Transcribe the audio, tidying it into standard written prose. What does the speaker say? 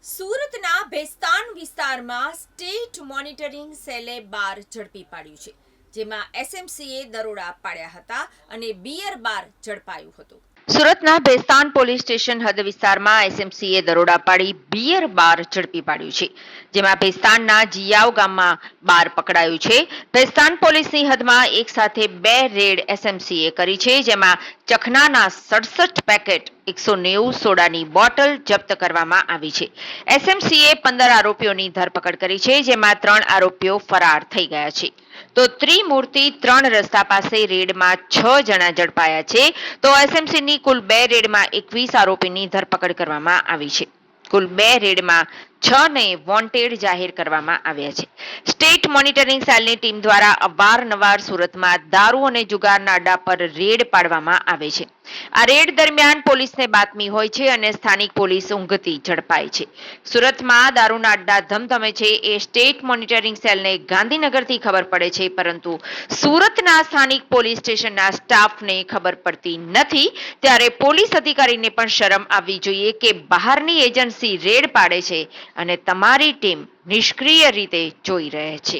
સુરતના ભેસ્તાન વિસ્તારમાં state monitoring સેલે બાર ઝડપી પાડ્યું છે, જેમાં એસએમસીએ દરોડા પાડ્યા હતા અને બિયર બાર ઝડપાયું હતું. સુરતના ભેસ્તાન પોલીસ સ્ટેશન હદ વિસ્તારમાં એસએમસીએ દરોડા પાડી બિયર બાર ઝડપી પાડ્યું છે, જેમાં ભેસ્તાનના જીયાવ ગામમાં બાર પકડાયું છે. ભેસ્તાન પોલીસની હદમાં એક સાથે 2 રેડ એસએમસીએ કરી છે, જેમાં ચખનાના 67 પેકેટ 190 સોડાની બોટલ જપ્ત કરવામાં આવી છે. એસએમસીએ 15 આરોપીઓની ધરપકડ કરી છે, જેમાં 3 આરોપીઓ ફરાર થઈ ગયા છે. તો ત્રિમૂર્તિ 3 રસ્તા પાસે રેડમાં 6 જણા ઝડપાયા છે. તો એસએમસીની કુલ 2 રેડમાં 21 આરોપીની ધરપકડ કરવામાં આવી છે. કુલ 2 રેડમાં 6 ને વોન્ટેડ જાહેર કરવામાં આવ્યા છે. સ્ટેટ મોનિટરિંગ સેલની ટીમ દ્વારા અવારનવાર સુરતમાં દારૂ અને જુગારના અડ્ડા પર રેડ પાડવામાં આવે છે. આ રેડ દરમિયાન પોલીસને બાતમી હોય છે અને સ્થાનિક પોલીસ ઊંઘતી ઝડપાય છે. સુરતમાં દારૂના અડ્ડા ધમધમે છે એ સ્ટેટ મોનિટરિંગ સેલને ગાંધીનગરથી ખબર પડે છે, પરંતુ સુરતના સ્થાનિક પોલીસ સ્ટેશનના સ્ટાફને ખબર પડતી નથી. ત્યારે પોલીસ અધિકારીને પણ શરમ આવવી જોઈએ કે બહારની એજન્સી રેડ પાડે છે અને તમારી ટીમ નિષ્ક્રિય રીતે જોઈ રહે છે.